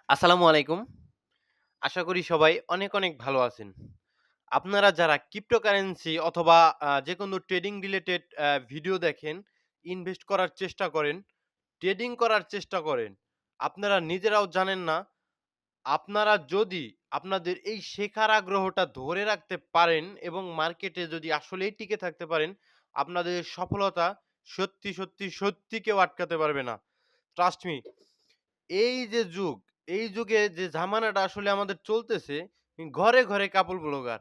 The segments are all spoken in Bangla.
আসসালামু আলাইকুম। আশা করি সবাই অনেক, অনেক ভালো আছেন। আপনারা যারা ক্রিপ্টোকারেন্সি অথবা যেকোনো ট্রেডিং রিলেটেড ভিডিও দেখেন, ইনভেস্ট করার চেষ্টা করেন, ট্রেডিং করার চেষ্টা করেন, আপনারা নিজেরাও জানেন না, আপনারা যদি আপনাদের এই শেখার আগ্রহটা ধরে রাখতে পারেন এবং মার্কেটে যদি আসলেই টিকে থাকতে পারেন, আপনাদের সফলতা সত্যি, সত্যি, সত্যি কেউ আটকাতে পারবে না। Trust me. এই যে যুগ, এই যুগে যে জামানাটা আসলে আমাদের চলতেছে, ঘরে, ঘরে কাপল ব্লগার।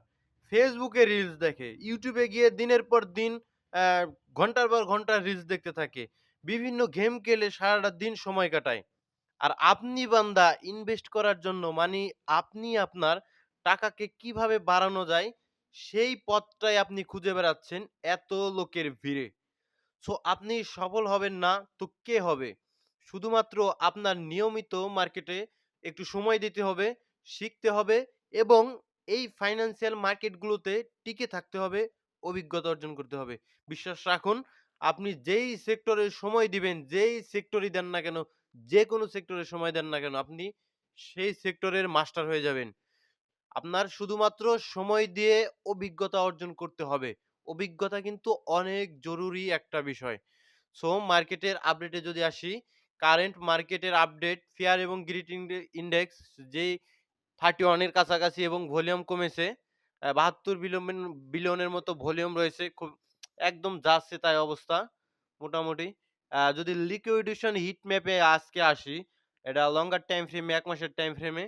Facebook এ রিলস দেখে, YouTube এ গিয়ে দিনের পর দিন অ্যা ঘন্টার পর ঘন্টা রিলস দেখতে থাকে। বিভিন্ন গেম খেলে সারাটা দিন সময় কাটায়। আর আপনি বান্দা ইনভেস্ট করার জন্য মানি আপনি আপনার টাকাকে কিভাবে বাড়ানো যায়, সেই পথটাই আপনি খুঁজে বেড়াচ্ছেন এত লোকের ভিড়ে। সো আপনি সফল হবেন না তো কে হবে? শুধুমাত্র আপনার নিয়মিত মার্কেটে একটু সময় দিতে হবে, শিখতে হবে এবং এই ফাইন্যান্সিয়াল মার্কেটগুলোতে টিকে থাকতে হবে, অভিজ্ঞতা অর্জন করতে হবে। বিশ্বাস রাখুন, আপনি যেই সেক্টরে সময় দিবেন, যেই সেক্টরই দেন না কেন, যেকোনো সেক্টরে সময় দেন না কেন, আপনি সেই সেক্টরের মাস্টার হয়ে যাবেন। আপনার শুধুমাত্র সময় দিয়ে অভিজ্ঞতা অর্জন করতে হবে। অভিজ্ঞতা কিন্তু অনেক জরুরি একটা বিষয়। সো মার্কেটের আপডেটে যদি আসি, কারেন্ট মার্কেটের আপডেট ফেয়ার এবং গ্রিড ইনডেক্স যেই 31 এর কাছাকাছি এবং ভলিউম কমেছে। ৭২ বিলিয়নের মতো ভলিউম রয়েছে। খুব একদম যাচ্ছে তাই অবস্থা মোটামুটি। যদি লিকুইডেশন হিট ম্যাপে আজকে আসি, এটা লঙ্গার টাইম ফ্রেমে ১ মাসের টাইম ফ্রেমে।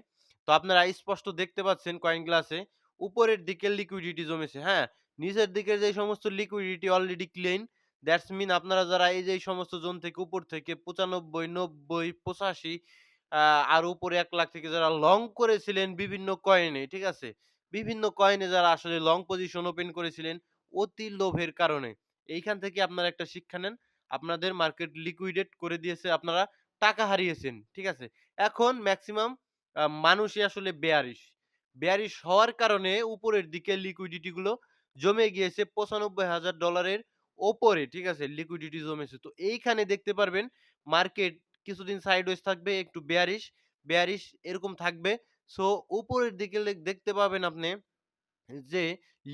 তো আপনারা স্পষ্ট দেখতে পাচ্ছেন কয়েন গ্লাসে উপরের দিকে লিকুইডিটি জমেছে। হ্যাঁ? নিচের দিকে যে সমস্ত liquidity already clean that's mean আপনারা যারা এই যে এই সমস্ত জোন থেকে উপর থেকে ৯৫, ৯০, ৮৫ আ আর উপরে ১,০০,০০০ থেকে যারা লং করেছিলেন বিভিন্ন কয়েনে, ঠিক আছে? বিভিন্ন কয়েনে যারা আসলে লং পজিশন ওপেন করেছিলেন অতি লোভের কারণে। এইখান থেকে আপনারা একটা শিক্ষা নেন। আপনাদের মার্কেট লিকুইডেট করে দিয়েছে, আপনারা টাকা হারিয়েছেন, ঠিক আছে? এখন মেক্সিমাম মানুষই আসলে বেয়ারিশ। বেয়ারিশ হওয়ার কারণে উপরের দিকে লিকুইডিটি গুলো জমে গিয়েছে $৯৫,০০০ এর ওপরে, ঠিক আছে? লিকুইডিটি জমেছে। তো এইখানে দেখতে পারবেন মার্কেট কিছুদিন সাইডওয়েজ থাকবে, একটু বেয়ারিশ, বেয়ারিশ এরকম থাকবে। সো উপরের দিকে দেখতে পাবেন আপনি যে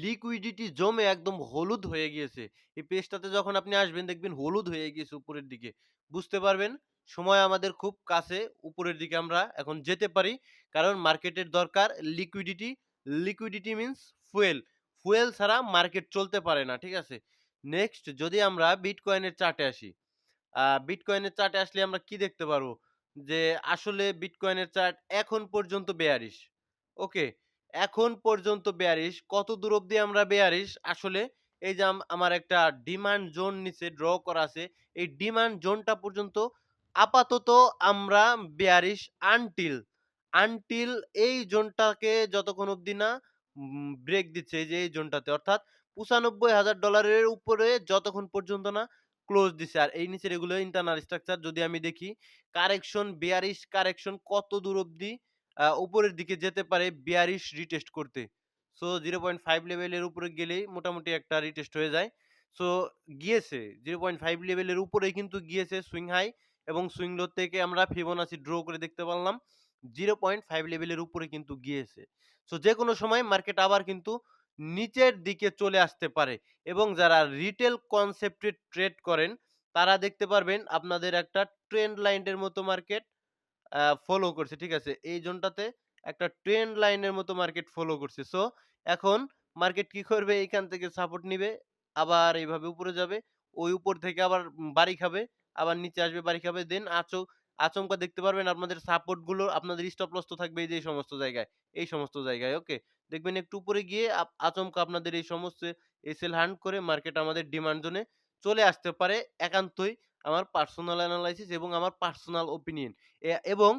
লিকুইডিটি জমে একদম হলুদ হয়ে গিয়েছে। এই পেজটাতে যখন আপনি আসবেন দেখবেন হলুদ হয়ে গিয়েছে উপরের দিকে। বুঝতে পারবেন সময় আমাদের খুব কাছে, উপরের দিকে আমরা এখন যেতে পারি। কারণ মার্কেটের দরকার liquidity. Liquidity means fuel. Fuel ছাড়া মার্কেট চলতে পারে না। ঠিক আছে? নেক্সট যদি আমরা বিটকয়েনের চার্টে আসি। বিটকয়েনের চার্টে আসলে আমরা কি দেখতে পারবো? যে আসলে বিটকয়েনের চার্ট এখন পর্যন্ত বেয়ারিশ। ওকে? এখন পর্যন্ত বেয়ারিশ। কতদূর অব্দি আমরা বেয়ারিশ? আসলে এই যে আমার একটা ডিমান্ড জোন নিচে ড্র করা আছে। এই ডিমান্ড জোনটা পর্যন্ত আপাতত আমরা বেয়ারিশ আনটিল এই জোনটাকে যতক্ষণ অব্দি না ব্রেক দিচ্ছে এই যে এই জোনটাতে অর্থাৎ $৯৫,০০০ এর উপরে যতক্ষণ পর্যন্ত না ক্লোজ দিছে। আর এই নিচের এগুলো ইন্টারনাল স্ট্রাকচার যদি আমি দেখি কারেকশন, বেয়ারিশ কারেকশন কতদূর অব্দি উপরের দিকে যেতে পারে বেয়ারিশ রিটেস্ট করতে। সো ০.৫ লেভেলের উপরে গেলেই মোটামুটি একটা রিটেস্ট হয়ে যায়। সো গিয়েছে ০.৫ লেভেলের উপরেই কিন্তু গিয়েছে সুইং হাই এবং সুইং লো থেকে আমরা ফিবোনাচি ড্র করে দেখতে পারলাম ০.৫ লেভেলের উপরে কিন্তু গিয়েছে। সো যেকোনো সময় মার্কেট আবার কিন্তু নিচের দিকে চলে আসতে পারে এবং যারা রিটেল কনসেপ্টে ট্রেড করেন তারা দেখতে পারবেন আপনাদের একটা ট্রেন্ড লাইনের মতো মার্কেট ফলো করছে। ঠিক আছে? এই জোনটাতে একটা ট্রেন্ড লাইনের মতো মার্কেট ফলো করছে। সো এখন মার্কেট কি করবে? এইখান থেকে সাপোর্ট নিবে, আবার এইভাবে উপরে যাবে। ওই উপর থেকে আবার বাড়ি খাবে, আবার নিচে আসবে বাড়ি খাবে। দেন আচমকা দেখতে পারবেন আপনাদের সাপোর্ট গুলো আপনাদের স্টপ লস তো থাকবে এই যে এই সমস্ত জায়গায়, এই সমস্ত জায়গায়। ওকে? দেখবেন একটু উপরে গিয়ে আচমকা আপনাদের এই সমস্ত এসএল হান্ট করে মার্কেট আমাদের ডিমান্ড জোনে চলে আসতে পারে। একান্তই আমার পার্সোনাল এনালাইসিস এবং আমার পার্সোনাল ওপিনিয়ন। এবং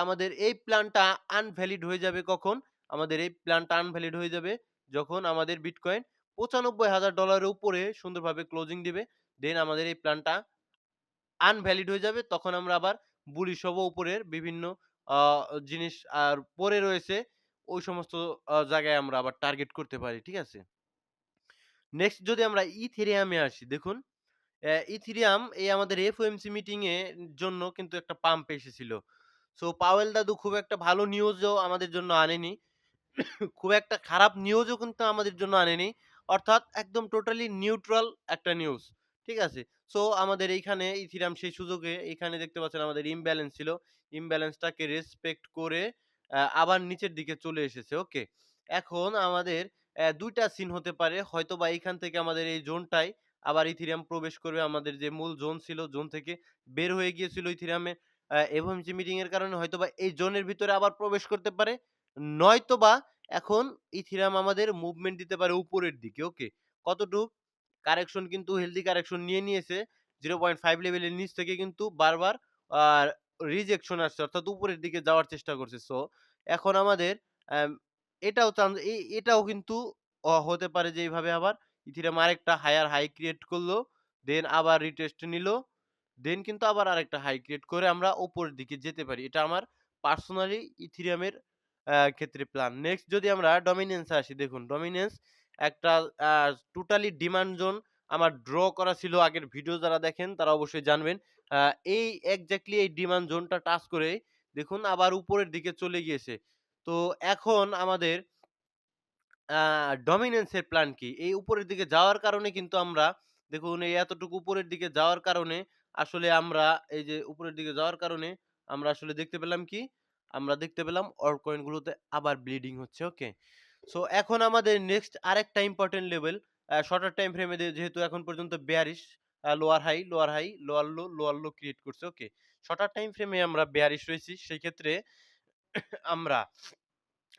আমাদের এই প্ল্যানটা আনভ্যালিড হয়ে যাবে কখন? আমাদের এই প্ল্যানটা আনভ্যালিড হয়ে যাবে যখন আমাদের বিটকয়েন $৯৫,০০০ এর উপরে সুন্দরভাবে ক্লোজিং দিবে। দেন আমাদের এই প্ল্যানটা আনভ্যালিড হয়ে যাবে। তখন আমরা আবার বুলিশ হব উপরের বিভিন্ন আ জিনিস আর পড়ে রয়েছে ওই সমস্ত জায়গায় আমরা আবার টার্গেট করতে পারি। ঠিক আছে? নেক্সট যদি আমরা ইথেরিয়ামে আসি, দেখুন ইথেরিয়াম এই আমাদের এফওএমসি মিটিং এর জন্য কিন্তু একটা পাম্প এসেছিল। সো পাওয়েল দাদু খুব একটা ভালো নিউজও আমাদের জন্য আনেনি। খুব একটা খারাপ নিউজও কিন্তু আমাদের জন্য আনেনি। অর্থাৎ একদম টোটালি নিউট্রাল একটা নিউজ। ঠিক আছে? সো আমাদের এইখানে ইথিরিয়াম সেই সুযোগে এইখানে দেখতে পাচ্ছেন আমাদের ইমব্যালেন্স ছিল। ইমব্যালেন্সটাকে রেসপেক্ট করে আবার নিচের দিকে চলে এসেছে। ওকে? এখন আমাদের ২ টা সিন হতে পারে। হয়তোবা এইখান থেকে আমাদের এই জোনটায় আবার ইথিরিয়াম প্রবেশ করবে। আমাদের যে মূল জোন ছিল, জোন থেকে বের হয়ে গিয়েছিল ইথিরিয়ামে এফওএমসি মিটিং এর কারণে হয়তোবা এই জোনের ভিতরে আবার প্রবেশ করতে পারে। নয়তোবা এখন ইথিরাম আমাদের মুভমেন্ট দিতে পারে উপরের দিকে। ওকে? কতটুক? কারেকশন কিন্তু হেলথি কারেকশন নিয়ে নিয়েছে। 0.5 লেভেলের নিচ থেকে কিন্তু বারবার আ রিজেকশন আসছে। অর্থাৎ উপরের দিকে যাওয়ার চেষ্টা করছে। সো এখন আমাদের অ্যাম এটাও এটাও কিন্তু হতে পারে যে এইভাবে আবার ইথিরাম আরেকটা হায়ার হাই ক্রিয়েট করলো। দেন আবার রিটেস্ট নিলো। দেন কিন্তু আবার আরেকটা হাই ক্রিয়েট করে আমরা উপরের দিকে যেতে পারি। এটা আমার পার্সোনালি ইথিরিয়ামের ক্ষেত্রে প্ল্যান। নেক্সট যদি আমরা ডমিন্যান্স এ আসি, দেখুন ডমিন্যান্স একটা আ টোটালি ডিমান্ড জোন আমার ড্র করা ছিল। আগের ভিডিও যারা দেখেন তারা অবশ্যই জানবেন। আ এই এক্সাক্টলি এই ডিমান্ড জোনটা টাচ করে দেখুন আবার উপরের দিকে চলে গিয়েছে। তো এখন আমাদের আ ডমিন্যান্স এর প্ল্যান কি? এই উপরের দিকে যাওয়ার কারণে কিন্তু আমরা দেখুন এই এতটুকু উপরের দিকে যাওয়ার কারণে আসলে আমরা এই যে উপরের দিকে যাওয়ার কারণে আমরা আসলে দেখতে পেলাম কি? আমরা দেখতে পেলাম অল্ট কয়েন গুলোতে আবার ব্লিডিং হচ্ছে। ওকে? সো এখন আমাদের নেক্সট আরেকটা important level shorter time frame এ যেহেতু এখন পর্যন্ত bearish lower high, lower high, lower low, lower low create করছে। ওকে? শর্টার টাইম ফ্রেমে আমরা বেয়ারিশ রয়েছি। সেই ক্ষেত্রে আমরা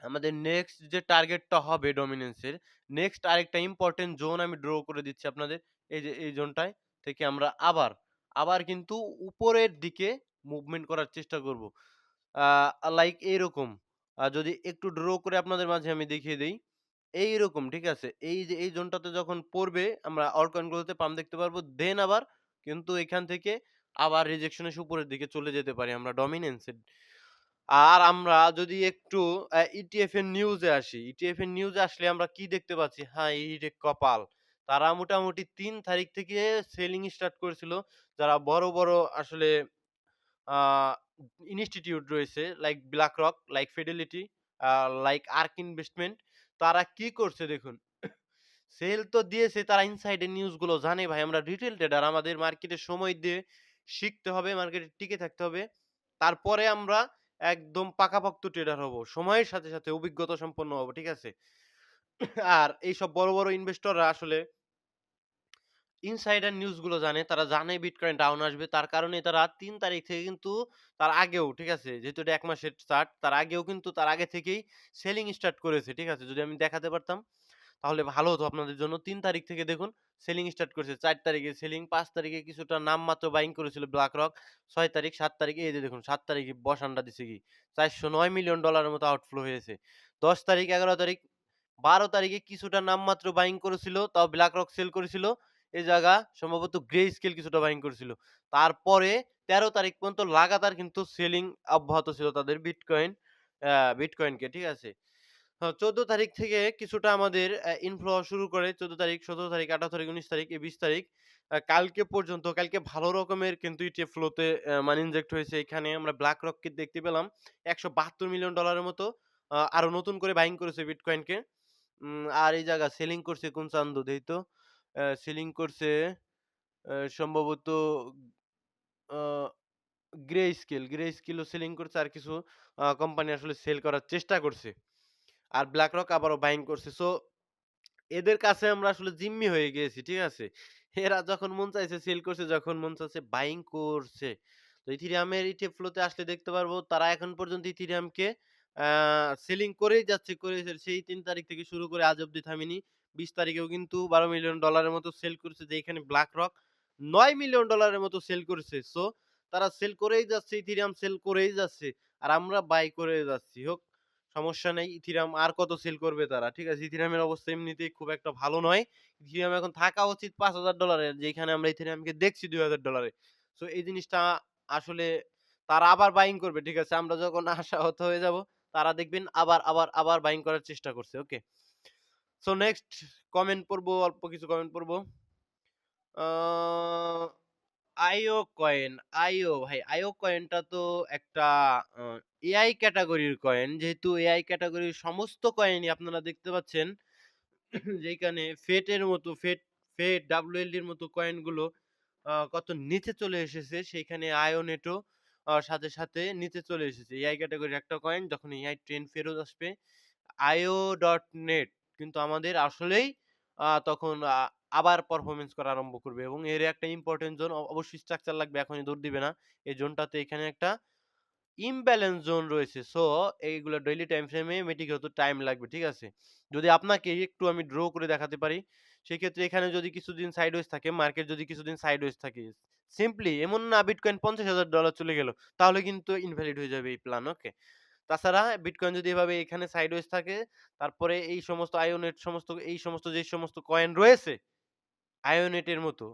আমাদের নেক্সট যে টার্গেটটা হবে ডমিন্যান্সের, নেক্সট আরেকটা ইম্পোর্টেন্ট জোন আমি ড্র করে দিচ্ছি আপনাদের। এই যে এই জোনটায় থেকে আমরা আবার কিন্তু উপরের দিকে মুভমেন্ট করার চেষ্টা করব। আ লাইক এইরকম। যদি একটু ড্র করে আপনাদের মাঝে আমি দেখিয়ে দেই। এইরকম, ঠিক আছে? এই যে এই জোনটাতে যখন পড়বে আমরা অল্টকয়েন গুলোতে পাম্প দেখতে পারবো। দেন আবার কিন্তু এখান থেকে আবার রিজেকশন এসে উপরের দিকে চলে যেতে পারি আমরা ডমিন্যান্স এর। আর আমরা যদি একটু ইটিএফ এর নিউজে আসি। ইটিএফ এর নিউজে আসলে আমরা কি দেখতে পাচ্ছি? হায়রে কপাল! তারা মোটামুটি ৩ তারিখ থেকে সেলিং স্টার্ট করেছিল। যারা বড়, বড় আসলে আ ইনস্টিটিউট রয়েছে লাইক BlackRock, লাইক Fidelity, আ লাইক ARK ইনভেস্টমেন্ট। তারা কি করছে দেখুন। সেল তো দিয়েছে, তারা ইনসাইড এর নিউজ গুলো জানে ভাই। আমরা রিটেল ট্রেডার, আমাদের মার্কেটে সময় দিয়ে শিখতে হবে, মার্কেটে টিকে থাকতে হবে। তারপরে আমরা একদম পাকাপোক্ত ট্রেডার হব। সময়ের সাথে, সাথে অভিজ্ঞতা সম্পন্ন হব। ঠিক আছে? আর এইসব বড়, বড় ইনভেস্টররা আসলে ইনসাইডার নিউজ গুলো জানে। তারা জানে বিটকয়েন ডাউন আসবে। তার কারণে তারা ৩ তারিখ থেকে কিন্তু তার আগেও, ঠিক আছে? যেহেতু এটা ১ মাসের চার্ট, তার আগেও কিন্তু তার আগে থেকেই সেলিং স্টার্ট করেছে। ঠিক আছে? যদি আমি দেখাতে পারতাম তাহলে ভালো হতো আপনাদের জন্য। ৩ তারিখ থেকে দেখুন সেলিং স্টার্ট করেছে। ৪ তারিখে সেলিং, ৫ তারিখে কিছুটা নামমাত্র বাইং করেছিল BlackRock, ৬ তারিখ, ৭ তারিখে এই যে দেখুন ৭ তারিখে বসানটা দিছে কি $৪০৯ মিলিয়ন মতো আউটফ্লো হয়েছে। ১০ তারিখ, ১১ তারিখ, ১২ তারিখে কিছুটা নামমাত্র বাইং করেছিল। তাও BlackRock সেল করেছিল। এই জায়গা সম্ভবত Grayscale কিছুটা বাইং করেছিল। তারপরে ১৩ তারিখ পর্যন্ত লাগাতার কিন্তু সেলিং অব্যাহত ছিল তাদের বিটকয়েনকে। ঠিক আছে? ১৪ তারিখ থেকে কিছুটা আমাদের ইনফ্লো হওয়া শুরু করে। ১৪ তারিখ, ১৭ তারিখ, ১৮ তারিখ, ১৯ তারিখ, এই ২০ তারিখ। কালকে পর্যন্ত কালকে ভালো রকমের কিন্তু ইটিএফ ফ্লোতে মানি ইনজেক্ট হয়েছে। এখানে আমরা BlackRock কে দেখতে পেলাম $১৭২ মিলিয়ন মতো আরো নতুন করে বাইং করেছে বিটকয়েনকে। আর এই জায়গা সেলিং করছে কোন চান্দু দেই তো? সেলিং করছে সম্ভবত আ Grayscale ও সেলিং করছে, আর কিছু কোম্পানি আসলে সেল করার চেষ্টা করছে। আর BlackRock আবারও বাইং করছে। সো এদের কাছে আমরা আসলে জিম্মি হয়ে গিয়েছি। ঠিক আছে? এরা যখন মন চাইছে সেল করছে, যখন মন চাচ্ছে বাইং করছে। তো ইথিরিয়ামের ইটিএফ ফ্লো তে আসলে দেখতে পারবো তারা এখন পর্যন্ত ইথিরিয়ামকে আ সেলিং করেই যাচ্ছে, করে সেই ৩ তারিখ থেকে শুরু করে আজ অব্দি থামেনি। ২০ তারিখেও কিন্তু $১২ মিলিয়ন মতো সেল করেছে, যেখানে BlackRock $৯ মিলিয়ন মতো সেল করেছে। সো তারা সেল করেই যাচ্ছে, ইথিরিয়াম সেল করেই যাচ্ছে। আর আমরা বাই করে যাচ্ছি। হোক, সমস্যা নেই। ইথিরিয়াম আর কত সেল করবে তারা। ঠিক আছে? ইথিরিয়ামের অবস্থা এমনিতেই খুব একটা ভালো নয়। ইথিরিয়াম এখন থাকা উচিত $৫,০০০ যেখানে আমরা ইথিরিয়ামকে দেখছি $২,০০০। সো এই জিনিসটা আসলে তারা আবার বাইং করবে। ঠিক আছে? আমরা যখন আশাহত হয়ে যাব, তারা দেখবেন আবার বাইং করার চেষ্টা করছে। ওকে? সো নেক্সট কমেন্ট পড়বো, অল্প কিছু কমেন্ট পড়বো। আ আইও কয়েন, আইও ভাই আইও কয়েনটা তো একটা আ এআই ক্যাটেগরির কয়েন। যেহেতু এআই ক্যাটেগরির সমস্ত কয়েনই আপনারা দেখতে পাচ্ছেন যেইখানে ফেট, WLD র মতো কয়েনগুলো কত নিচে চলে এসেছে, সেইখানে আয়োনেটও সাথে নিচে চলে এসেছে। এআই ক্যাটেগরির একটা কয়েন যখন এআই ট্রেন্ড ফেরত আসবে, IO.net কিন্তু আমাদের আসলেই তখন আবার পারফরম্যান্স করা আরম্ভ করবে এবং এর একটা ইম্পোর্টেন্ট জোন অবশ্যই স্ট্রাকচার লাগবে। এখনই দৌড় দিবে না। এই জোনটাতে এখানে একটা ইমব্যালেন্স জোন রয়েছে। সো এইগুলা ডেইলি টাইম ফ্রেমে মিটিং হতে টাইম লাগবে। ঠিক আছে? যদি আপনাকে একটু আমি ড্র করে দেখাতে পারি, সেক্ষেত্রে এখানে যদি কিছুদিন সাইডওয়েজ থাকে, মার্কেট যদি কিছুদিন সাইডওয়েজ থাকে, সিম্পলি এমন না বিটকয়েন $৫০,০০০ চলে গেল। তাহলে কিন্তু ইনভ্যালিড হয়ে যাবে এই প্ল্যান। ওকে? তাছাড়া বিটকয়েন যদি এভাবে এখানে সাইডওয়েজ থাকে, তারপরে এই সমস্ত আয়োনেট যেই সমস্ত কয়েন রয়েছে, আয়োনেটের মতো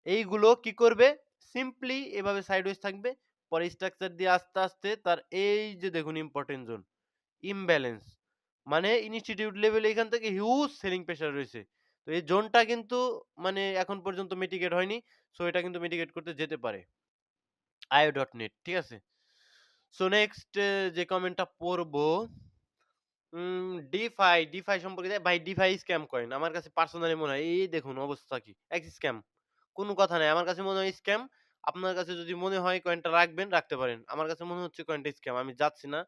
এইগুলো কি করবে? সিম্পলি এভাবে সাইডওয়েজ থাকবে। পরে স্ট্রাকচার দিয়ে আস্তে তার এই যে দেখুন ইম্পোর্টেন্ট জোন, ইমব্যালেন্স। মানে ইনস্টিটিউট লেভেলে এখান থেকে হিউজ সেলিং প্রেশার রয়েছে। তো এই জোনটা কিন্তু মানে এখন পর্যন্ত মিটিগেট হয়নি। সো এটা কিন্তু মিটিগেট করতে যেতে পারে। IO.net ঠিক আছে? সো নেক্সট যে কমেন্টটা পড়বো ডিফাই সম্পর্কে ভাই ডিফাই স্ক্যাম কয়েন। আমার কাছে পার্সোনালি মনে হয় এই দেখুন অবস্থা কি। স্ক্যাম। কোন কথা নাই। আমার কাছে মনে হয় স্ক্যাম। আপনার কাছে যদি মনে হয় কয়েনটা রাখবেন, রাখতে পারেন। আমার কাছে মনে হচ্ছে কয়েনটা স্ক্যাম। আমি যাচ্ছি না।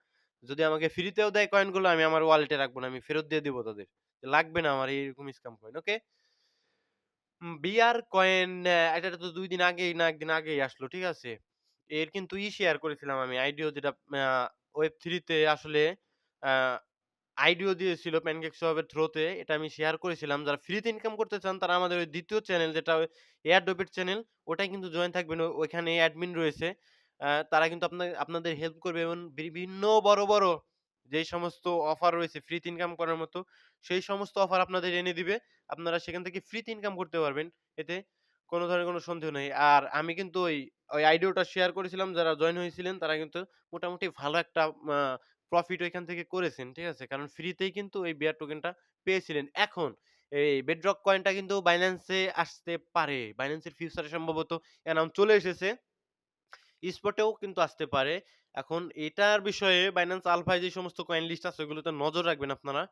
যদি আমাকে ফ্রিতেও দেয় কয়েনগুলো আমি আমার ওয়ালেটে রাখবো না। আমি ফেরত দিয়ে দিব তাদের। লাগবে না আমার এইরকম স্ক্যাম কয়েন। ওকে? বিআর কয়েন এটা তো ২ দিন আগেই না ১ দিন আগেই আসলো। ঠিক আছে? এর কিন্তু শেয়ার করেছিলাম আমি। আইডিও যেটা ওয়েব3 তে আসলে আ আইডিও দিয়েছিল PancakeSwap এর থ্রোতে। এটা আমি শেয়ার করেছিলাম। যারা ফ্রিতে ইনকাম করতে চান তারা আমাদের ওই ২য় চ্যানেল যেটা এয়ারড্রপ এর চ্যানেল ওটায় কিন্তু জয়েন থাকবেন। ওইখানে অ্যাডমিন রয়েছে। তারা কিন্তু আপনাদের হেল্প করবে এবং বিভিন্ন বড় যেই সমস্ত অফার রয়েছে ফ্রিতে ইনকাম করার মতো, সেই সমস্ত অফার আপনাদের এনে দিবে। আপনারা সেখান থেকে ফ্রিতে ইনকাম করতে পারবেন। এতে কোন ধরনের কোন সন্দেহ নেই। আর আমি কিন্তু ওই আইডিওটা শেয়ার করেছিলাম যারা জয়েন হয়েছিলেন তারা কিন্তু মোটামুটি ভালো একটা আ প্রফিট ওইখান থেকে করেছেন। ঠিক আছে? কারণ ফ্রিতেই কিন্তু এই বিয়ার টোকেনটা পেয়েছিলেন। এখন এই বেডরক কয়েনটা কিন্তু বাইন্যান্সে আসতে পারে। বাইন্যান্সের ফিউচারে সম্ভবত অ্যানাউন্স চলে এসেছে। স্পটেও কিন্তু আসতে পারে। এখন এটার বিষয়ে Binance Alpha যে সমস্ত কয়েন লিস্ট আছে ওগুলোতে নজর রাখবেন আপনারা।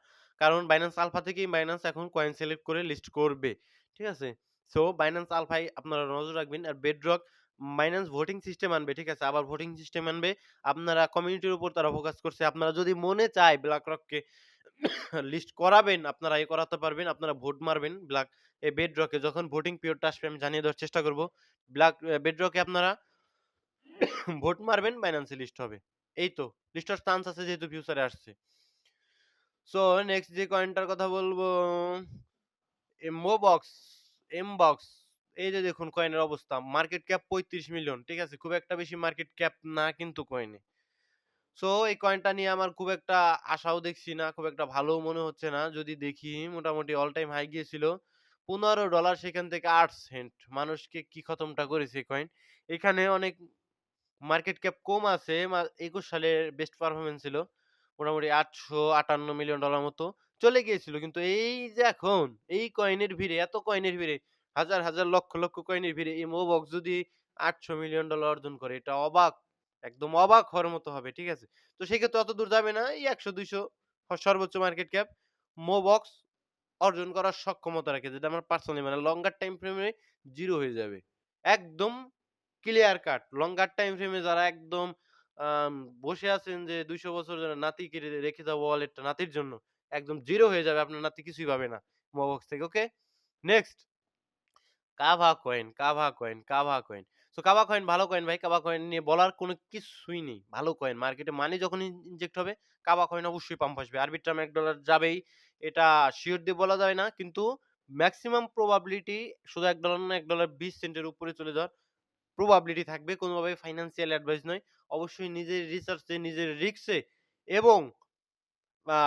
কারণ Binance Alpha থেকেই Binance এখন কয়েন সিলেক্ট করে লিস্ট করবে। ঠিক আছে? সো Binance Alpha য় আপনারা নজর রাখবেন। আর Bedrock Binance ভোটিং সিস্টেম আনবে। ঠিক আছে? আবার ভোটিং সিস্টেম আনবে। আপনারা কমিউনিটির উপর তারা ফোকাস করছে। আপনারা যদি মনে চায় BlackRock কে লিস্ট করাবেন, আপনারা করাতে পারবেন। আপনারা ভোট মারবেন Bedrock এ যখন ভোটিং পিরিয়ডটা আসবে আমি জানিয়ে দেওয়ার চেষ্টা করব। Bedrock এ আপনারা ভোট মারবেন বাইন্যান্স এ লিস্ট হবে। এই তো লিস্ট হওয়ার চান্স আছে যেহেতু ফিউচারে আসছে। সো নেক্সট যে কয়েনটার কথা বলবো এমবক্স, এমবক্স এই যে দেখুন কয়েনের অবস্থা। Market cap ৩৫ million. ঠিক আছে? খুব একটা বেশি মার্কেট ক্যাপ না কিন্তু কয়েনে। সো এই কয়েনটা নিয়ে আমার খুব একটা আশাও দেখছি না। খুব একটা ভালোও মনে হচ্ছে না। যদি দেখি মোটামুটি অল টাইম হাই গিয়েছিল $15 সেখান থেকে ৮ সেন্ট। মানুষকে কি খতমটা করেছে এই কয়েন। এখানে অনেক মার্কেট ক্যাপ কম আছে। ২১ সালের বেস্ট পারফরম্যান্স ছিল। মোটামুটি $৮৫৮ মিলিয়ন মতো চলে গিয়েছিল। কিন্তু এই যে এখন এই কয়েনের ভিড়ে, এত কয়েনের ভিড়ে, হাজার লক্ষ কয়েনের ভিড়ে এই মোবক্স যদি $৮০০ মিলিয়ন অর্জন করে এটা অবাক, একদম অবাক হওয়ার মতো হবে। ঠিক আছে? তো সেক্ষেত্রে অত দূর যাবে না। এই ১০০-২০০ সর্বোচ্চ মার্কেট ক্যাপ মোবক্স অর্জন করার সক্ষমতা রাখে। যেটা আমার পার্সোনালি মানে লঙ্গার টাইম ফ্রেমে 0 হয়ে যাবে। একদম ক্লিয়ার কাট। লঙ্গার টাইম ফ্রেমে যারা একদম আম বসে আছেন যে ২০০ বছর ধরে নাতিকে রেখে যাবো ওয়ালেটটা নাতির জন্য। একদম 0 হয়ে যাবে। আপনার নাতি কিছুই পাবে না মোবক্স থেকে। Okay? Next Kava coin. So Kava coin ভালো কয়েন ভাই। কাভা কয়েন নিয়ে বলার কোনো কিছুই নেই। ভালো কয়েন। মার্কেটে মানি যখন ইনজেক্ট হবে কাভা কয়েন অবশ্যই পাম্প আসবে। আরবিট্রাম $১ যাবেই। এটা সিউর দিয়ে বলা যায় না। কিন্তু মেক্সিমাম প্রবাবিলিটি শুধু $১ না $১.২০ এর উপরে চলে যাওয়ার প্রবাবিলিটি থাকবে। কোনভাবে ফাইন্যান্সিয়াল অ্যাডভাইস নয়। অবশ্যই নিজের রিসার্চে, নিজের রিস্কে এবং আ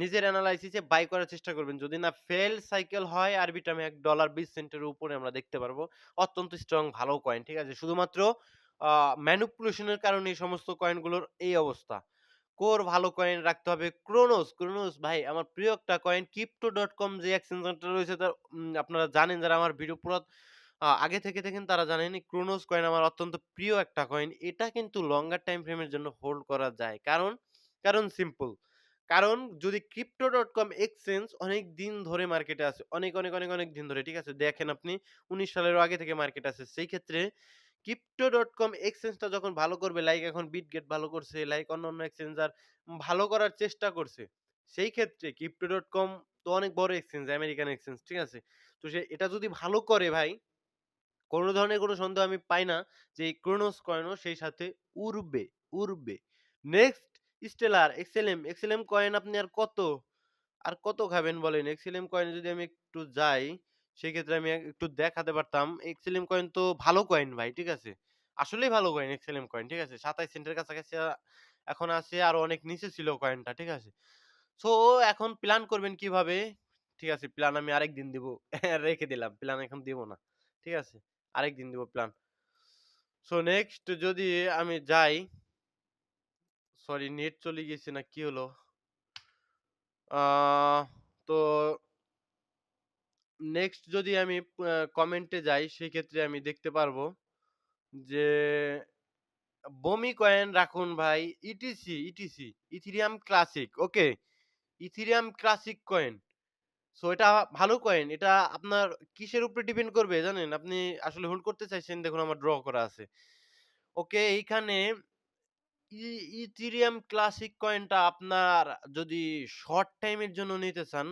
নিজের এনালাইসিস এ বাই করার চেষ্টা করবেন। যদি না ফেল সাইকেল হয় আরবিট্রামে $১.২০ এর উপরে আমরা দেখতে পারবো। অত্যন্ত স্ট্রং ভালো কয়েন। ঠিক আছে? শুধুমাত্র আ ম্যানিপুলেশন এর কারণে এই সমস্ত কয়েনগুলোর এই অবস্থা। কোর ভালো কয়েন রাখতে হবে। ক্রোনোস ভাই আমার প্রিয় একটা কয়েন Crypto.com যে এক্সচেঞ্জারটা রয়েছে তার আপনারা জানেন যারা আমার ভিডিও আগে থেকে দেখেন তারা জানেন এই ক্রোনোস কয়েন আমার অত্যন্ত প্রিয় একটা কয়েন। এটা কিন্তু লঙ্গার টাইম ফ্রেম এর জন্য হোল্ড করা যায়। কারণ সিম্পল। কারণ যদি Crypto.com এক্সচেঞ্জ অনেক দিন ধরে মার্কেটে আছে। অনেক দিন ধরে। ঠিক আছে? দেখেন আপনি ১৯ সালেরও আগে থেকে মার্কেটে আছে। সেই ক্ষেত্রে Crypto.com এক্সচেঞ্জটা যখন ভালো করবে, লাইক এখন Bitget ভালো করছে, লাইক অন্যান্য এক্সচেঞ্জার ভালো করার চেষ্টা করছে। সেই ক্ষেত্রে Crypto.com তো অনেক বড় এক্সচেঞ্জ, আমেরিকান এক্সচেঞ্জ। ঠিক আছে? তো এটা যদি ভালো করে ভাই, কোন ধরনের কোন সন্দেহ আমি পাই না যে এই ক্রোনোস কয়েনও সেই সাথে উড়বে, উড়বে। নেক্সট এক্সএলএম কয়েন আপনি আর কত খাবেন বলেন? এক্সএলএম কয়েনে যদি আমি একটু যাই, সেক্ষেত্রে আমি একটু দেখাতে পারতাম। এক্সএলএম কয়েন তো ভালো কয়েন ভাই, ঠিক আছে? আসলেই ভালো কয়েন এক্সএলএম কয়েন, ঠিক আছে? ২৭ সেন্টের কাছাকাছি এখন আছে, আরো অনেক নিচে ছিল কয়েনটা, ঠিক আছে? সো এখন প্ল্যান করবেন কিভাবে? ঠিক আছে, প্ল্যান আমি আরেকদিন দিব। রেখে দিলাম। প্ল্যান এখন দিব না। ঠিক আছে? আরেকদিন দিব প্ল্যান। সো নেক্সট যদি আমি যাই, সরি নেট চলে গিয়েছে না কি হলো? আ তো নেক্সট যদি আমি কমেন্টে যাই, সেক্ষেত্রে আমি দেখতে পারবো যে বমি কয়েন রাখুন ভাই। ETC, Ethereum classic. Okay? Ethereum classic coin. So এটা ভালো কয়েন। এটা আপনার কিসের উপরে ডিপেন্ড করবে জানেন? আপনি আসলে হোল্ড করতে চাইছেন, দেখুন আমার ড্র করা আছে। ওকে, এইখানে ই ইথেরিয়াম ক্লাসিক কয়েনটা আপনার যদি শর্ট টাইমের জন্য নিতে চান,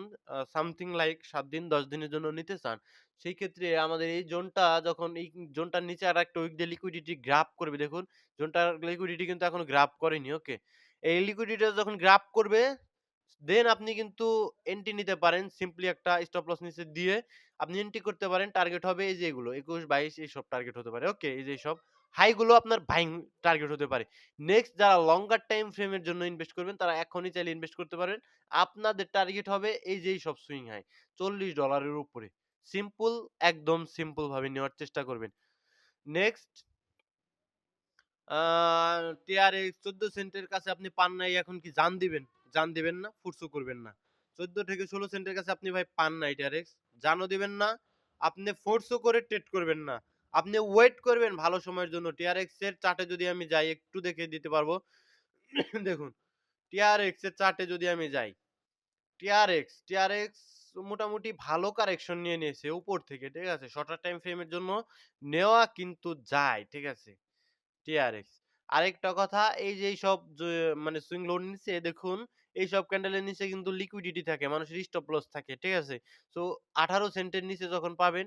সামথিং লাইক ৭ দিন ১০ দিনের জন্য নিতে চান, সেই ক্ষেত্রে আমাদের এই জোনটা যখন এই জোনটার নিচে আরেকটা উইক দিয়ে লিকুইডিটি গ্রাব করবে, দেখুন জোনটার লিকুইডিটি কিন্তু এখনো গ্রাব করেনি। ওকে? এই লিকুইডিটি যখন গ্রাব করবে, দেন আপনি কিন্তু এন্ট্রি নিতে পারেন। সিম্পলি একটা স্টপ লস নিচে দিয়ে আপনি এন্ট্রি করতে পারেন। টার্গেট হবে এই যে এগুলো ২১, ২২ এইসব টার্গেট হতে পারে। ওকে? এই যে এইসব হাই গুলো আপনার বাইং টার্গেট হতে পারে। নেক্সট যারা লঙ্গার টাইম ফ্রেম এর জন্য ইনভেস্ট করবেন, তারা এখনই চাইলে ইনভেস্ট করতে পারেন। আপনাদের টার্গেট হবে এই যে এইসব সুইং হাই $৪০ এর উপরে। সিম্পল, একদম সিম্পল ভাবে নেওয়ার চেষ্টা করবেন। নেক্সট আ টিআরএক্স ১৪ সেন্টের কাছে আপনি পান নাই, এখন কি জান দিবেন? জান দিবেন না, ফোর্সও করবেন না। ১৪ থেকে ১৬ সেন্টের কাছে আপনি ভাই পান নাই টিআরএক্স। জানও দিবেন না, আপনি ফোর্সও করে ট্রেড করবেন না। আপনি ওয়েট করবেন ভালো সময়ের জন্য। টিআরএক্স এর চার্টে যদি আমি যাই, একটু দেখে দিতে পারবো। দেখুন, টিআরএক্স এর চার্টে যদি আমি যাই, টিআরএক্স মোটামুটি ভালো কারেকশন নিয়ে নিয়েছে উপর থেকে, ঠিক আছে? শর্টার টাইম ফ্রেম এর জন্য নেওয়া কিন্তু যায়, ঠিক আছে? টিআরএক্স। আরেকটা কথা, এই যে এইসব মানে সুইং লোর নিচে দেখুন, এইসব ক্যান্ডেলের নিচে কিন্তু লিকুইডিটি থাকে। মানুষের স্টপ লস থাকে। ঠিক আছে? সো ১৮ সেন্টের নিচে যখন পাবেন,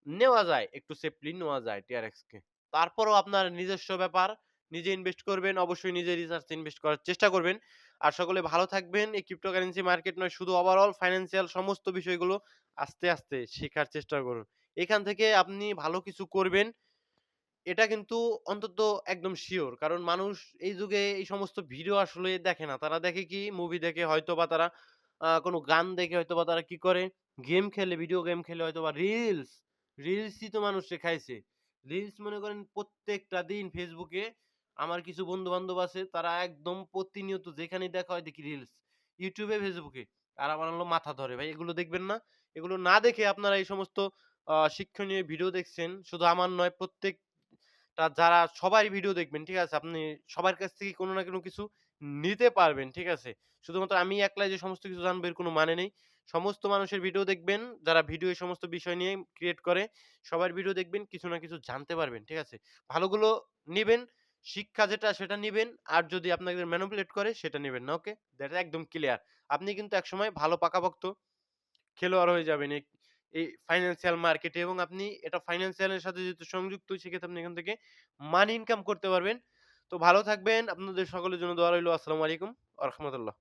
নেওয়া যায়। একটু সেফলি নেওয়া যায় টিআরএক্স কে। তারপরও আপনার নিজস্ব ব্যাপার। নিজে ইনভেস্ট করবেন। অবশ্যই নিজে রিসার্চ ইনভেস্ট করার চেষ্টা করবেন। আর সকলে ভালো থাকবেন। এই ক্রিপ্টোকারেন্সি মার্কেট নয়, শুধু ওভারঅল ফাইন্যান্সিয়াল সমস্ত বিষয়গুলো আস্তে শেখার চেষ্টা করুন। এখান থেকে আপনি ভালো কিছু করবেন, এটা কিন্তু অন্তত একদম সিওর। কারণ মানুষ এই যুগে এই সমস্ত ভিডিও আসলে দেখে না। তারা দেখে কি? মুভি দেখে, হয়তোবা তারা কোনো গান দেখে, হয়তোবা তারা কি করে? গেম খেলে, ভিডিও গেম খেলে, হয়তোবা রিলসই তো মানুষ শেখাইছে। রিলস মনে করেন প্রত্যেকটা দিন Facebook এ আমার কিছু বন্ধু-বান্ধব আছে, তারা একদম প্রতিনিয়ত যেখানেই দেখা হয় দেখি রিলস। YouTube এ, Facebook এ। আর আমার হলো মাথা ধরে। ভাই এগুলো দেখবেন না। এগুলো না দেখে আপনারা এই সমস্ত শিক্ষণীয় ভিডিও দেখছেন। শুধু আমার নয়, যারা সবাই ভিডিও দেখবেন, ঠিক আছে? আপনি সবার কাছ থেকে কোনো না কোনো কিছু নিতে পারবেন, ঠিক আছে? শুধুমাত্র আমি একলাই যে সমস্ত কিছু জানবো এর কোনো মানে নেই। সমস্ত মানুষের ভিডিও দেখবেন, যারা ভিডিও এই সমস্ত বিষয় নিয়ে ক্রিয়েট করে, সবার ভিডিও দেখবেন, কিছু না কিছু জানতে পারবেন, ঠিক আছে? ভালোগুলো নিবেন, শিক্ষা যেটা সেটা নিবেন, আর যদি আপনাদের ম্যানিপুলেট করে সেটা নিবেন না, ওকে? দ্যাট একদম ক্লিয়ার। আপনি কিন্তু একসময় ভালো পাকাপোক্ত খেলোয়াড় হয়ে যাবেন এই ফাইন্যান্সিয়াল মার্কেটে, এবং আপনি এটা ফাইন্যান্সিয়াল এর সাথে যেহেতু সংযুক্ত, সেক্ষেত্রে আপনি এখান থেকে মানি ইনকাম করতে পারবেন। তো ভালো থাকবেন। আপনাদের সকলের জন্য দোয়া রইলো। আসসালামু আলাইকুম ওয়া রাহমাতুল্লাহ।